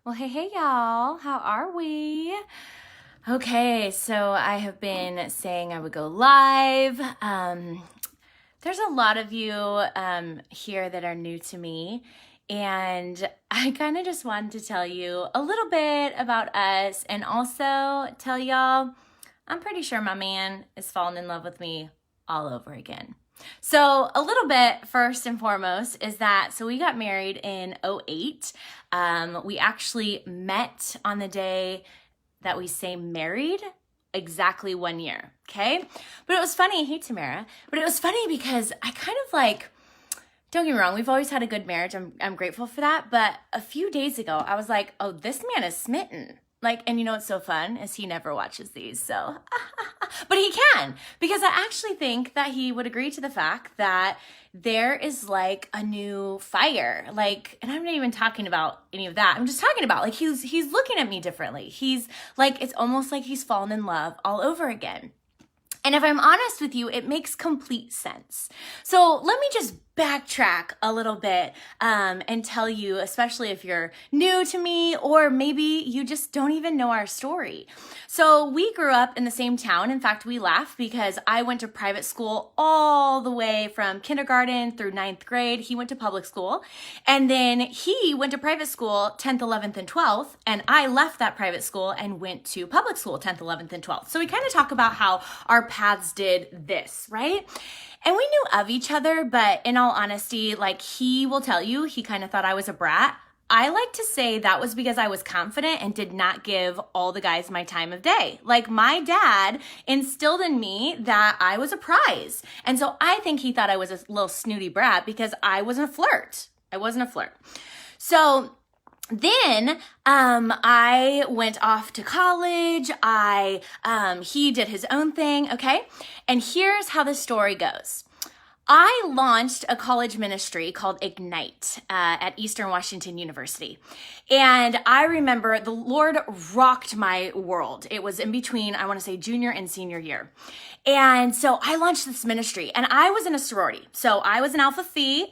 Well, hey, y'all. How are we? Okay, so I have been saying I would go live. There's a lot of you here that are new to me, and I kind of just wanted to tell you a little bit about us and also tell y'all I'm pretty sure my man is falling in love with me all over again. So, a little bit first and foremost is that we got married in '08. We actually met on the day that we say married exactly 1 year. Okay. But it was funny. Hey, Tamara. But it was funny because I kind of like, don't get me wrong, we've always had a good marriage. I'm grateful for that. But a few days ago, I was like, oh, this man is smitten. Like, and you know what's so fun is he never watches these, so, but he can, because I actually think that he would agree to the fact that there is like a new fire, like, and I'm not even talking about any of that. I'm just talking about like, he's looking at me differently. He's like, it's almost like he's fallen in love all over again. And if I'm honest with you, it makes complete sense. So let me just backtrack a little bit and tell you, especially if you're new to me or maybe you just don't even know our story. So we grew up in the same town. In fact, we laugh because I went to private school all the way from kindergarten through ninth grade. He went to public school, and then he went to private school 10th, 11th, and 12th, and I left that private school and went to public school 10th, 11th, and 12th. So we kind of talk about how our paths did this, right? And we knew of each other, but in all honesty, like he will tell you, he kind of thought I was a brat. I like to say that was because I was confident and did not give all the guys my time of day. Like my dad instilled in me that I was a prize. And so I think he thought I was a little snooty brat because I wasn't a flirt. I wasn't a flirt. So then I went off to college. He did his own thing, okay? And here's how the story goes. I launched a college ministry called Ignite at Eastern Washington University. And I remember the Lord rocked my world. It was in between, I want to say, junior and senior year. And so I launched this ministry, and I was in a sorority. So I was an Alpha Phi.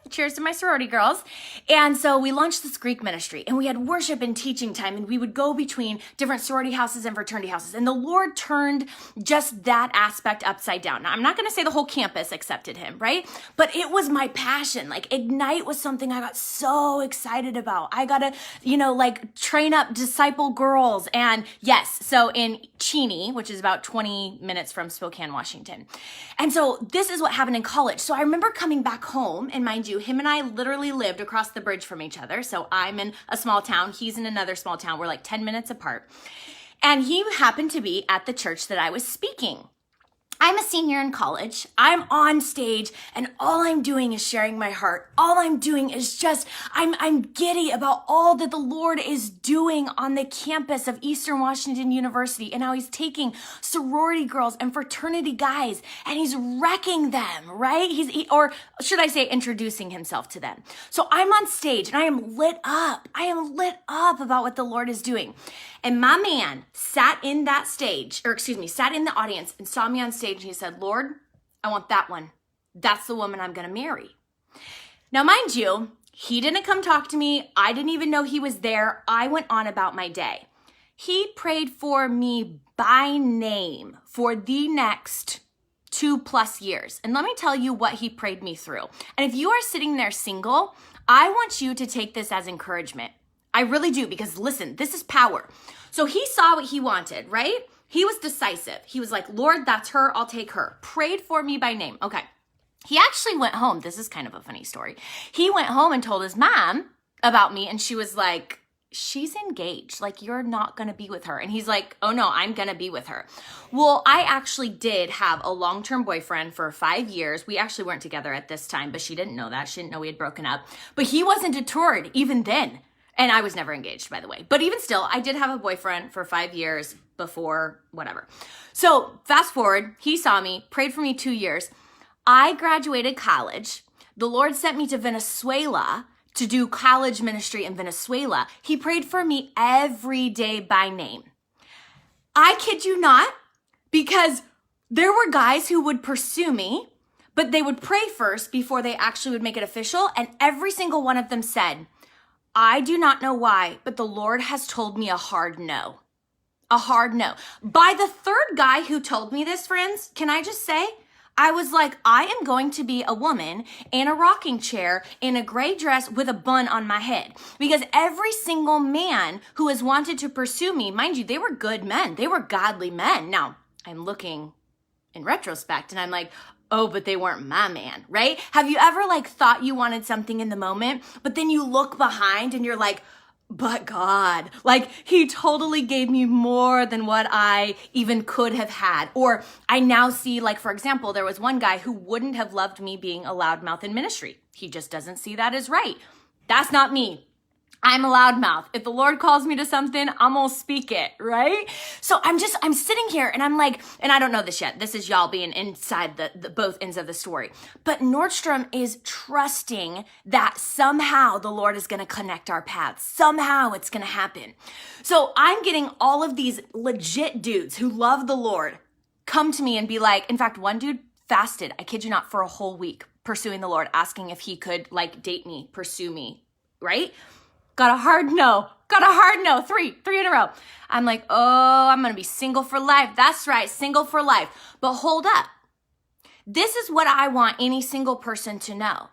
Cheers to my sorority girls. And so we launched this Greek ministry, and we had worship and teaching time, and we would go between different sorority houses and fraternity houses. And the Lord turned just that aspect upside down. Now, I'm not going to say the whole campus accepted him, right? But it was my passion. Like Ignite was something I got so excited about. I got to, like train up disciple girls. And yes, so in Cheney, which is about 20 minutes from Spokane, Washington. And so this is what happened in college. So I remember coming back home, and mind you, him and I literally lived across the bridge from each other. So I'm in a small town. He's in another small town. We're like 10 minutes apart. And he happened to be at the church that I was speaking. I'm a senior in college. I'm on stage, and all I'm doing is sharing my heart. All I'm doing is just, I'm giddy about all that the Lord is doing on the campus of Eastern Washington University, and how he's taking sorority girls and fraternity guys, and he's wrecking them, right? Or should I say introducing himself to them. So I'm on stage, and I am lit up. I am lit up about what the Lord is doing. And my man sat in the audience and saw me on stage, and he said, Lord, I want that one. That's the woman I'm going to marry. Now, mind you, he didn't come talk to me. I didn't even know he was there. I went on about my day. He prayed for me by name for the next 2+ years. And let me tell you what he prayed me through. And if you are sitting there single, I want you to take this as encouragement. I really do, because listen, this is power. So he saw what he wanted, right? He was decisive. He was like, Lord, that's her. I'll take her. Prayed for me by name. Okay. He actually went home. This is kind of a funny story. He went home and told his mom about me, and she was like, she's engaged. Like, you're not going to be with her. And he's like, oh no, I'm going to be with her. Well, I actually did have a long-term boyfriend for 5 years. We actually weren't together at this time, but she didn't know that. She didn't know we had broken up. But he wasn't deterred even then. And I was never engaged, by the way. But even still, I did have a boyfriend for 5 years before whatever. So fast forward, he saw me, prayed for me 2 years. I graduated college. The Lord sent me to Venezuela to do college ministry in Venezuela. He prayed for me every day by name. I kid you not, because there were guys who would pursue me, but they would pray first before they actually would make it official. And every single one of them said, I do not know why, but the Lord has told me a hard no. A hard no. By the third guy who told me this, friends, can I just say, I was like, I am going to be a woman in a rocking chair in a gray dress with a bun on my head. Because every single man who has wanted to pursue me, mind you, they were good men. They were godly men. Now, I'm looking in retrospect and I'm like, oh, but they weren't my man, right? Have you ever like thought you wanted something in the moment, but then you look behind and you're like, but God, like he totally gave me more than what I even could have had. Or I now see, like, for example, there was one guy who wouldn't have loved me being a loudmouth in ministry. He just doesn't see that as right. That's not me. I'm a loudmouth. If the Lord calls me to something, I'm gonna speak it, right? So I'm sitting here and I'm like, and I don't know this yet. This is y'all being inside the both ends of the story. But Nordstrom is trusting that somehow the Lord is gonna connect our paths. Somehow it's gonna happen. So I'm getting all of these legit dudes who love the Lord come to me and be like, in fact, one dude fasted, I kid you not, for a whole week pursuing the Lord, asking if he could like date me, pursue me, right? Got a hard no. Three in a row. I'm like, oh, I'm going to be single for life. That's right, single for life. But hold up. This is what I want any single person to know,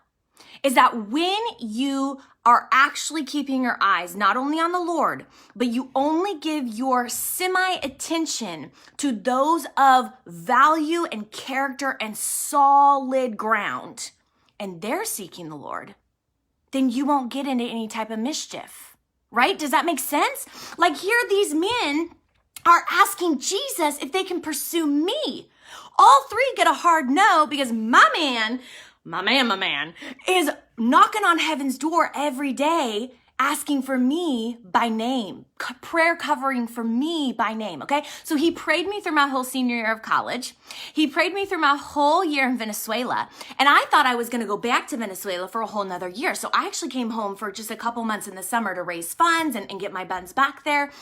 is that when you are actually keeping your eyes not only on the Lord, but you only give your semi-attention to those of value and character and solid ground, and they're seeking the Lord, then you won't get into any type of mischief, right? Does that make sense? Like here, these men are asking Jesus if they can pursue me. All three get a hard no because my man is knocking on heaven's door every day asking for me by name, prayer covering for me by name, okay? So he prayed me through my whole senior year of college. He prayed me through my whole year in Venezuela. And I thought I was gonna go back to Venezuela for a whole nother year. So I actually came home for just a couple months in the summer to raise funds and get my buns back there.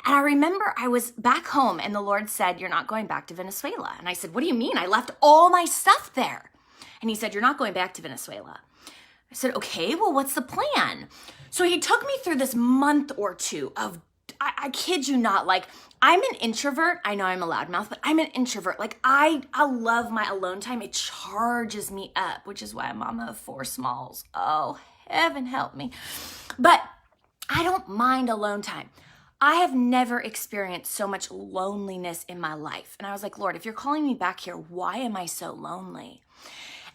And I remember I was back home and the Lord said, you're not going back to Venezuela. And I said, what do you mean? I left all my stuff there. And he said, you're not going back to Venezuela. I said, okay, well, what's the plan? So he took me through this month or two of, I kid you not, like, I'm an introvert. I know I'm a loudmouth, but I'm an introvert. Like, I love my alone time. It charges me up, which is why I'm mama of four smalls. Oh, heaven help me. But I don't mind alone time. I have never experienced so much loneliness in my life. And I was like, Lord, if you're calling me back here, why am I so lonely?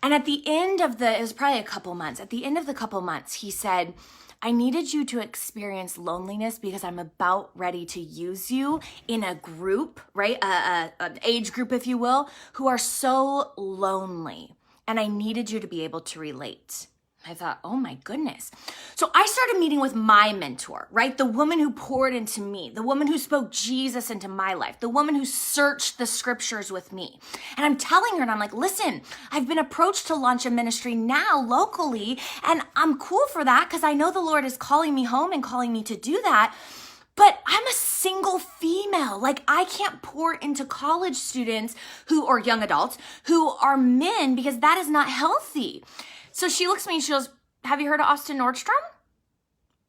And at the end of it was probably a couple months. At the end of the couple months, he said, I needed you to experience loneliness because I'm about ready to use you in a group, right? An age group, if you will, who are so lonely. And I needed you to be able to relate. I thought, oh my goodness. So I started meeting with my mentor, right? The woman who poured into me, the woman who spoke Jesus into my life, the woman who searched the scriptures with me. And I'm telling her, and I'm like, listen, I've been approached to launch a ministry now locally, and I'm cool for that because I know the Lord is calling me home and calling me to do that. But I'm a single female. Like I can't pour into college students or young adults who are men because that is not healthy. So she looks at me and she goes, have you heard of Austin Nordstrom?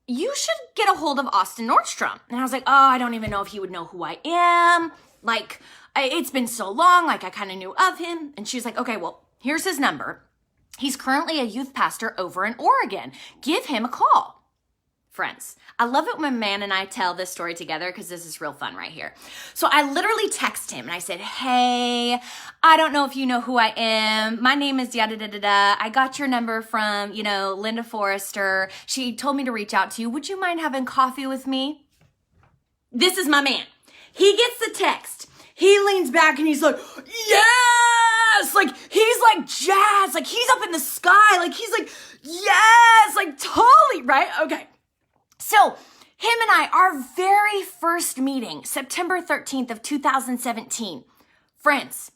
You should get a hold of Austin Nordstrom. And I was like, oh, I don't even know if he would know who I am. Like, it's been so long, like I kind of knew of him. And she's like, okay, well, here's his number. He's currently a youth pastor over in Oregon. Give him a call. Friends, I love it when man and I tell this story together because this is real fun right here. So I literally text him and I said, hey, I don't know if you know who I am. My name is yada da da da. I got your number from, Linda Forrester. She told me to reach out to you. Would you mind having coffee with me? This is my man. He gets the text. He leans back and he's like, yes! Like, he's like jazz. Like, he's up in the sky. Like, he's like, yes! Like, totally, right? Okay. So him and I, our very first meeting, September 13th of 2017, friends,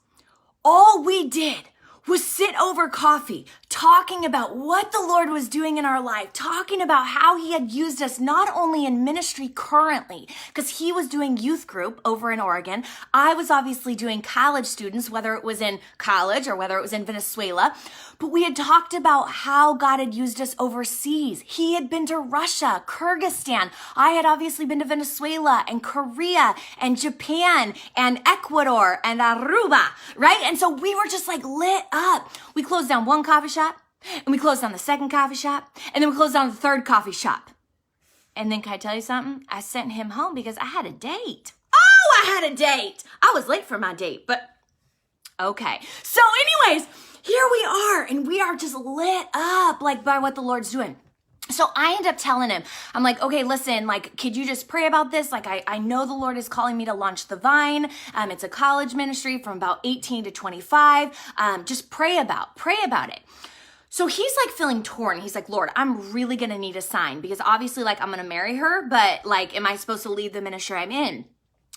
all we did was sit over coffee, talking about what the Lord was doing in our life, talking about how he had used us not only in ministry currently, because he was doing youth group over in Oregon. I was obviously doing college students, whether it was in college or whether it was in Venezuela. But we had talked about how God had used us overseas. He had been to Russia, Kyrgyzstan. I had obviously been to Venezuela and Korea and Japan and Ecuador and Aruba, right? And so we were just like lit up. We closed down one coffee shop and we closed down the second coffee shop and then we closed down the third coffee shop. And then can I tell you something? I sent him home because I had a date. Oh, I had a date. I was late for my date, but okay. So anyways, here we are, and we are just lit up like by what the Lord's doing. So I end up telling him, I'm like, okay, listen, like, could you just pray about this? Like, I know the Lord is calling me to launch The Vine. It's a college ministry from about 18 to 25. Just pray about it. So he's like feeling torn. He's like, Lord, I'm really going to need a sign because obviously like I'm going to marry her, but like, am I supposed to leave the ministry I'm in?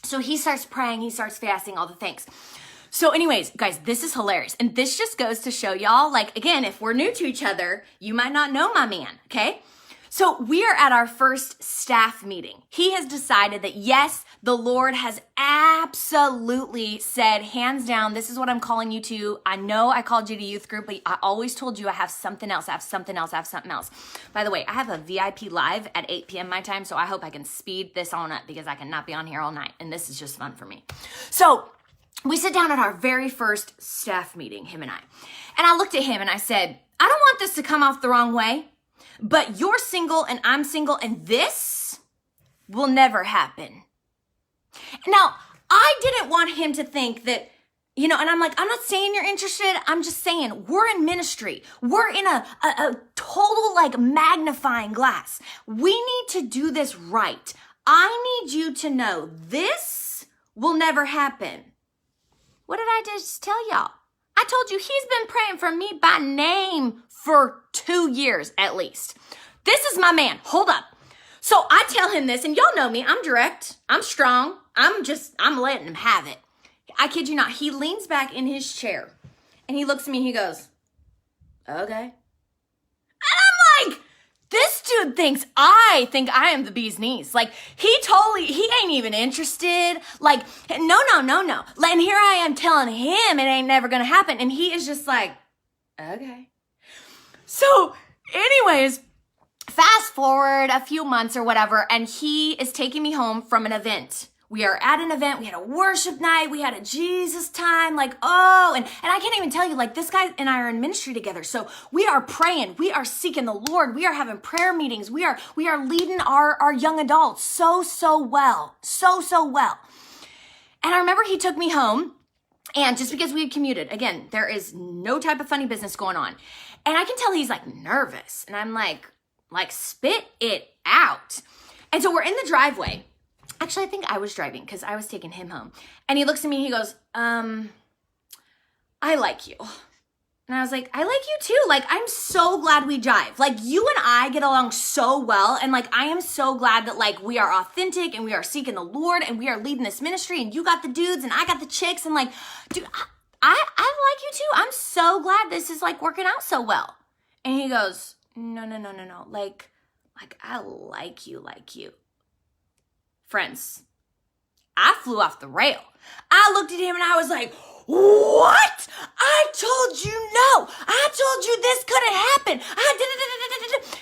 So he starts praying, he starts fasting, all the things. So anyways, guys, this is hilarious. And this just goes to show y'all, like, again, if we're new to each other, you might not know my man, okay? So we are at our first staff meeting. He has decided that, yes, the Lord has absolutely said, hands down, this is what I'm calling you to. I know I called you to youth group, but I always told you I have something else. By the way, I have a VIP live at 8 p.m. my time, so I hope I can speed this on up because I cannot be on here all night. And this is just fun for me. So we sit down at our very first staff meeting, him and I. And I looked at him and I said, I don't want this to come off the wrong way, but you're single and I'm single and this will never happen. Now, I didn't want him to think that, and I'm like, I'm not saying you're interested. I'm just saying we're in ministry. We're in a total like magnifying glass. We need to do this right. I need you to know this will never happen. What did I just tell y'all? I told you he's been praying for me by name for 2 years at least. This is my man. Hold up. So I tell him this, and y'all know me. I'm direct. I'm strong. I'm letting him have it. I kid you not. He leans back in his chair, and he looks at me, and he goes, okay. And I'm like, this dude thinks I think I am the bee's knees. Like, he ain't even interested. Like, no. And here I am telling him it ain't never gonna happen. And he is just like, okay. So, anyways, fast forward a few months or whatever, and he is taking me home from an event. We are at an event, we had a worship night, we had a Jesus time, like, and I can't even tell you, like, this guy and I are in ministry together. So we are praying, we are seeking the Lord, we are having prayer meetings, we are leading our young adults so well. And I remember he took me home, and just because we had commuted, again, there is no type of funny business going on. And I can tell he's like nervous, and I'm like spit it out. And so we're in the driveway. Actually, I think I was driving because I was taking him home. And he looks at me and he goes, I like you. And I was like, I like you too. Like, I'm so glad we jive. Like, you and I get along so well. And like, I am so glad that like we are authentic and we are seeking the Lord and we are leading this ministry and you got the dudes and I got the chicks. And like, dude, I like you too. I'm so glad this is like working out so well. And he goes, no. Like I like you. Friends, I flew off the rail. I looked at him and I was like, what? I told you no. I told you this couldn't happen.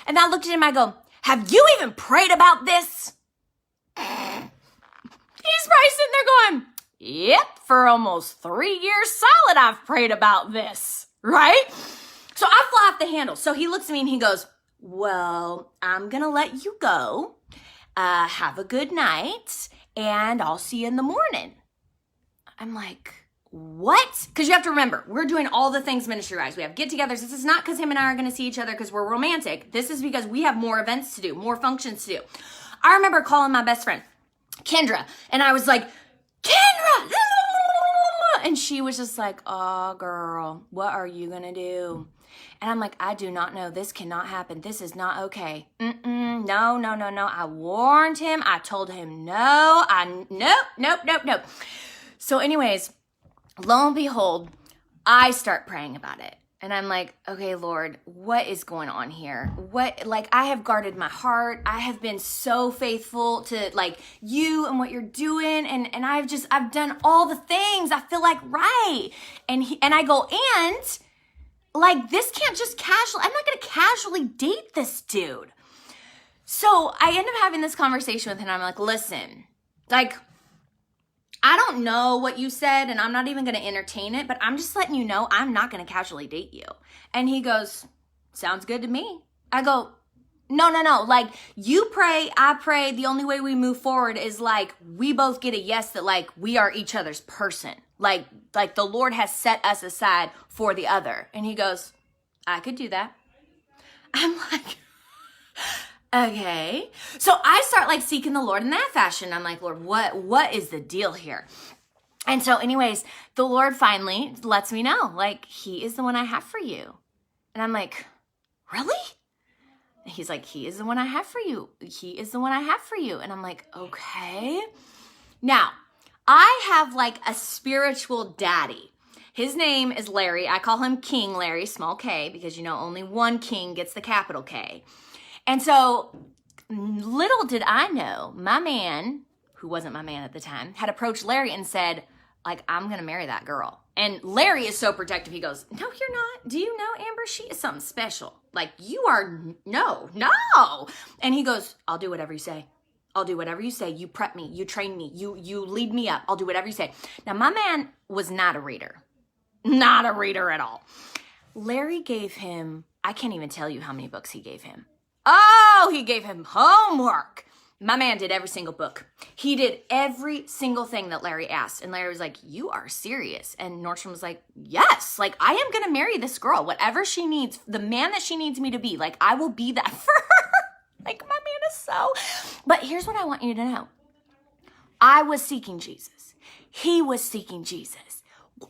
And I looked at him, I go, have you even prayed about this? He's probably sitting there going, yep, for almost 3 years solid I've prayed about this, right? So I fly off the handle. So he looks at me and he goes, well, I'm going to let you go. Have a good night, and I'll see you in the morning. I'm like, what? Because you have to remember, we're doing all the things ministry-wise. We have get-togethers. This is not because him and I are going to see each other because we're romantic. This is because we have more events to do, more functions to do. I remember calling my best friend, Kendra, and I was like, Kendra! And she was just like, oh, girl, what are you going to do? And I'm like, I do not know. This cannot happen. This is not okay. No. I warned him. I told him no. Nope. So anyways, lo and behold, I start praying about it. And I'm like, okay, Lord, what is going on here? I have guarded my heart. I have been so faithful to like you and what you're doing. And I've done all the things I feel like right. And I go, and like, this can't just I'm not going to casually date this dude. So I end up having this conversation with him. I'm like, listen, like, I don't know what you said and I'm not even going to entertain it, but I'm just letting you know I'm not going to casually date you. And he goes, sounds good to me. I go, no. Like, you pray, I pray. The only way we move forward is like we both get a yes that like we are each other's person. Like the Lord has set us aside for the other. And he goes, I could do that. I'm like, okay. So I start like seeking the Lord in that fashion. I'm like, Lord, what is the deal here? And so anyways, the Lord finally lets me know, like, he is the one I have for you. And I'm like, really? And he's like, he is the one I have for you. He is the one I have for you. And I'm like, okay. Now, I have like a spiritual daddy. His name is Larry. I call him King Larry, small K, because only one king gets the capital K. And so little did I know, my man, who wasn't my man at the time, had approached Larry and said, like, I'm going to marry that girl. And Larry is so protective. He goes, no, you're not. Do you know, Amber? She is something special. Like, you are, no. And he goes, I'll do whatever you say. I'll do whatever you say. You prep me. You train me. You lead me up. I'll do whatever you say. Now, my man was not a reader. Not a reader at all. Larry gave him, I can't even tell you how many books he gave him. Oh, he gave him homework. My man did every single book. He did every single thing that Larry asked. And Larry was like, you are serious. And Nordstrom was like, yes, like, I am going to marry this girl. Whatever she needs, the man that she needs me to be, like, I will be that for her. Like, my man is so. But here's what I want you to know. I was seeking Jesus. He was seeking Jesus.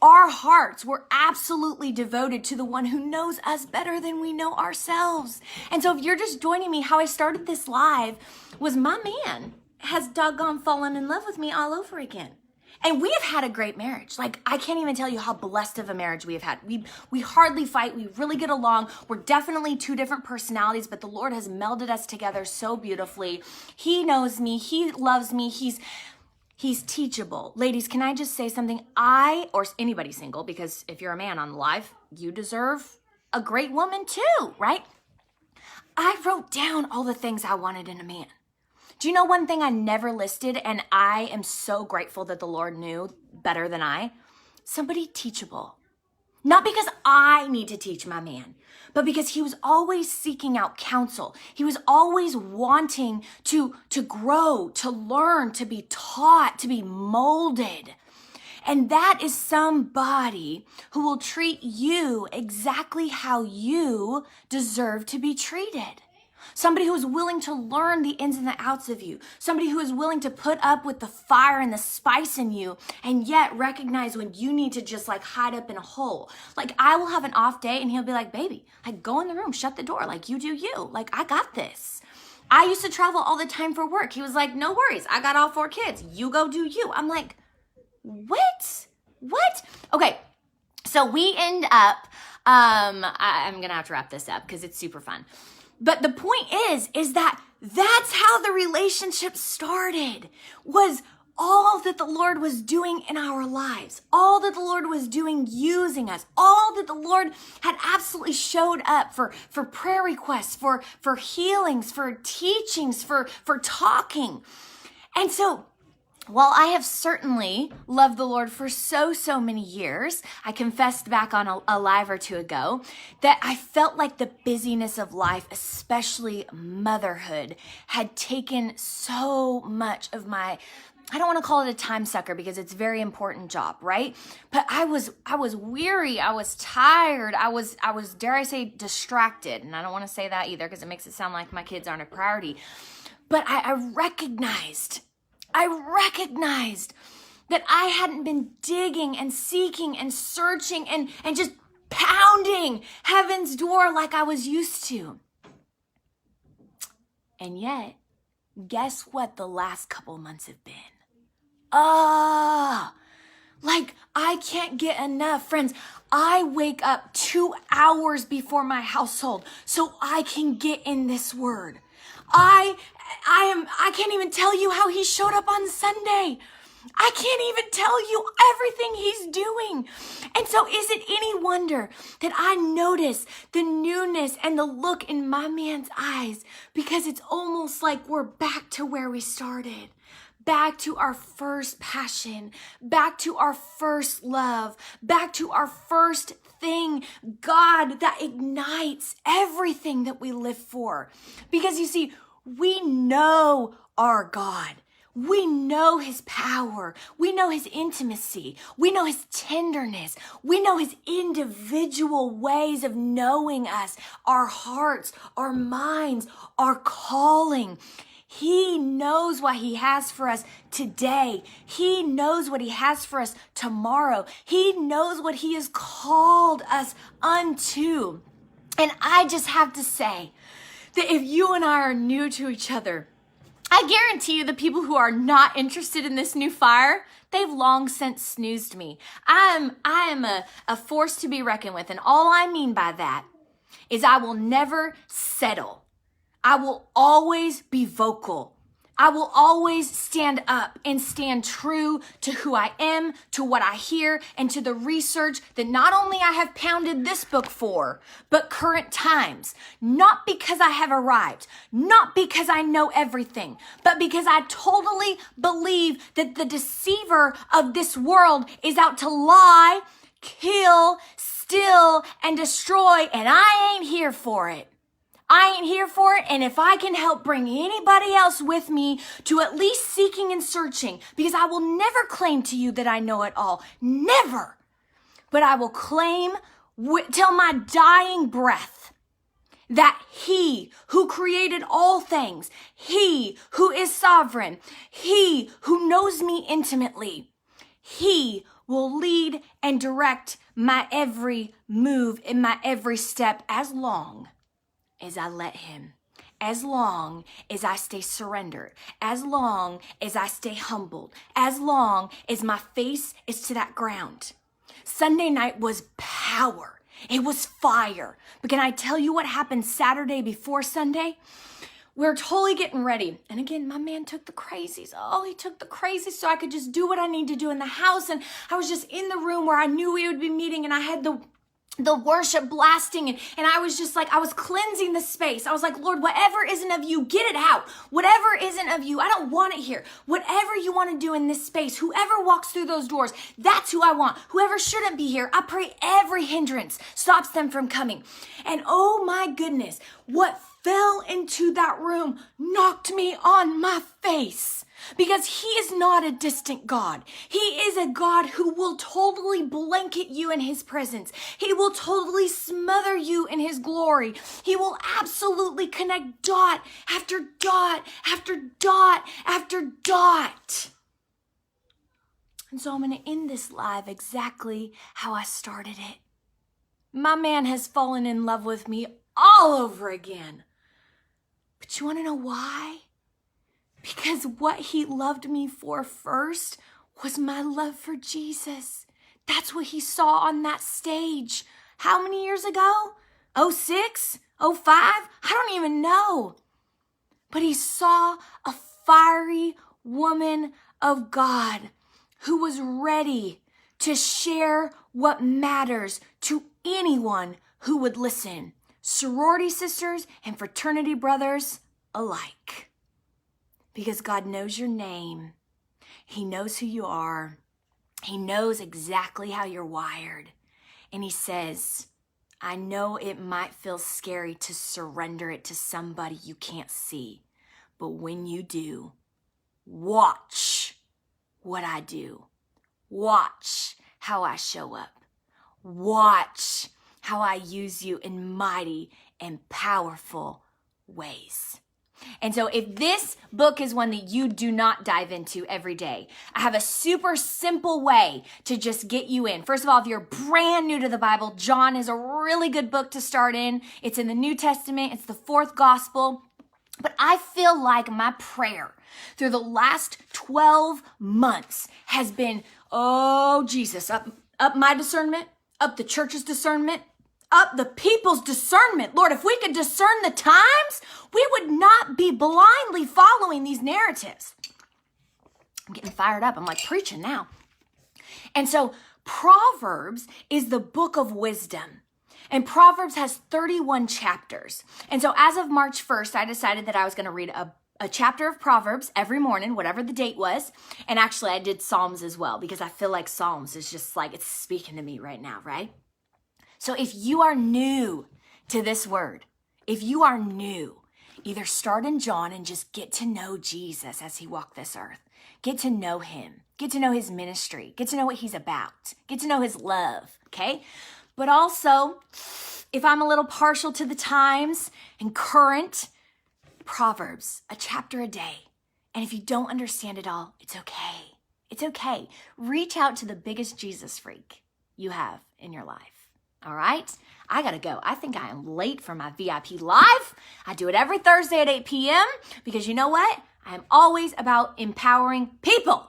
Our hearts were absolutely devoted to the one who knows us better than we know ourselves. And so if you're just joining me, how I started this live was my man has doggone fallen in love with me all over again. And we have had a great marriage. Like, I can't even tell you how blessed of a marriage we have had. We hardly fight. We really get along. We're definitely two different personalities, but the Lord has melded us together so beautifully. He knows me. He loves me. He's teachable. Ladies, can I just say something? Or anybody single, because if you're a man on the live, you deserve a great woman too, right? I wrote down all the things I wanted in a man. Do you know one thing I never listed, and I am so grateful that the Lord knew better than I? Somebody teachable. Not because I need to teach my man, but because he was always seeking out counsel. He was always wanting to grow, to learn, to be taught, to be molded. And that is somebody who will treat you exactly how you deserve to be treated. Somebody who is willing to learn the ins and the outs of you. Somebody who is willing to put up with the fire and the spice in you and yet recognize when you need to just like hide up in a hole. Like, I will have an off day and he'll be like, baby, like, go in the room, shut the door. Like, you do you. Like, I got this. I used to travel all the time for work. He was like, no worries. I got all 4 kids. You go do you. I'm like, what? Okay. So we end up, I'm going to have to wrap this up because it's super fun. But the point is that that's how the relationship started, was all that the Lord was doing in our lives, all that the Lord was doing using us, all that the Lord had absolutely showed up for prayer requests, for healings, for teachings, for talking. And so while I have certainly loved the Lord for so many years, I confessed back on a live or two ago that I felt like the busyness of life, especially motherhood, had taken so much of my, I don't want to call it a time sucker because it's a very important job, right? But I was weary, I was tired, I was dare I say distracted. And I don't want to say that either because it makes it sound like my kids aren't a priority. But I recognized that I hadn't been digging and seeking and searching and just pounding heaven's door like I was used to. And yet, guess what the last couple months have been? Like, I can't get enough. Friends, I wake up 2 hours before my household so I can get in this word. I can't even tell you how he showed up on Sunday. I can't even tell you everything he's doing. And so is it any wonder that I notice the newness and the look in my man's eyes? Because it's almost like we're back to where we started. Back to our first passion, back to our first love, back to our first thing, God, that ignites everything that we live for. Because you see, we know our God. We know his power. We know his intimacy. We know his tenderness. We know his individual ways of knowing us, our hearts, our minds, our calling. He knows what he has for us today. He knows what he has for us tomorrow. He knows what he has called us unto. And I just have to say that if you and I are new to each other, I guarantee you the people who are not interested in this new fire, they've long since snoozed me. I am a force to be reckoned with. And all I mean by that is I will never settle. I will always be vocal. I will always stand up and stand true to who I am, to what I hear, and to the research that not only I have pounded this book for, but current times. Not because I have arrived, not because I know everything, but because I totally believe that the deceiver of this world is out to lie, kill, steal, and destroy, and I ain't here for it. I ain't here for it, and if I can help bring anybody else with me to at least seeking and searching, because I will never claim to you that I know it all, never, but I will claim till my dying breath that he who created all things, he who is sovereign, he who knows me intimately, he will lead and direct my every move and my every step as long as I let him, as long as I stay surrendered, as long as I stay humbled, as long as my face is to that ground. Sunday night was power. It was fire. But can I tell you what happened Saturday before Sunday? We're totally getting ready. And again, my man took the crazies. Oh, he took the crazies so I could just do what I need to do in the house. And I was just in the room where I knew we would be meeting, and I had the worship blasting, and I was just like, I was cleansing the space. I was like, Lord, whatever isn't of you, get it out. Whatever isn't of you, I don't want it here. Whatever you want to do in this space, whoever walks through those doors, that's who I want. Whoever shouldn't be here, I pray every hindrance stops them from coming. And oh my goodness, what fell into that room knocked me on my face. Because he is not a distant God. He is a God who will totally blanket you in his presence. He will totally smother you in his glory. He will absolutely connect dot after dot after dot after dot. And so I'm going to end this live exactly how I started it. My man has fallen in love with me all over again. But you want to know why? Because what he loved me for first was my love for Jesus. That's what he saw on that stage. How many years ago? 06? 05? I don't even know. But he saw a fiery woman of God who was ready to share what matters to anyone who would listen. Sorority sisters and fraternity brothers alike. Because God knows your name. He knows who you are. He knows exactly how you're wired. And he says, I know it might feel scary to surrender it to somebody you can't see. But when you do, watch what I do. Watch how I show up. Watch how I use you in mighty and powerful ways. And so if this book is one that you do not dive into every day, I have a super simple way to just get you in. First of all, if you're brand new to the Bible, John is a really good book to start in. It's in the New Testament. It's the fourth gospel. But I feel like my prayer through the last 12 months has been, oh, Jesus, up my discernment, up the church's discernment, up the people's discernment. Lord, if we could discern the times, we would not be blindly following these narratives. I'm getting fired up. I'm like preaching now. And so Proverbs is the book of wisdom. And Proverbs has 31 chapters. And so as of March 1st, I decided that I was going to read a chapter of Proverbs every morning, whatever the date was. And actually, I did Psalms as well, because I feel like Psalms is just like, it's speaking to me right now, right? So if you are new to this word, if you are new, either start in John and just get to know Jesus as he walked this earth. Get to know him. Get to know his ministry. Get to know what he's about. Get to know his love, okay? But also, if I'm a little partial to the times and current, Proverbs, a chapter a day. And if you don't understand it all, it's okay. It's okay. Reach out to the biggest Jesus freak you have in your life. All right? I gotta go. I think I am late for my VIP Live. I do it every Thursday at 8 p.m. because you know what? I am always about empowering people.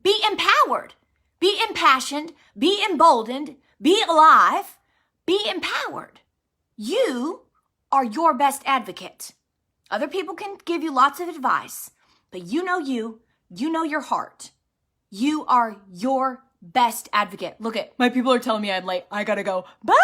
Be empowered. Be impassioned. Be emboldened. Be alive. Be empowered. You are your best advocate. Other people can give you lots of advice, but you know your heart. You are your best advocate. Look at, my people are telling me I'm late. I gotta go. Bye.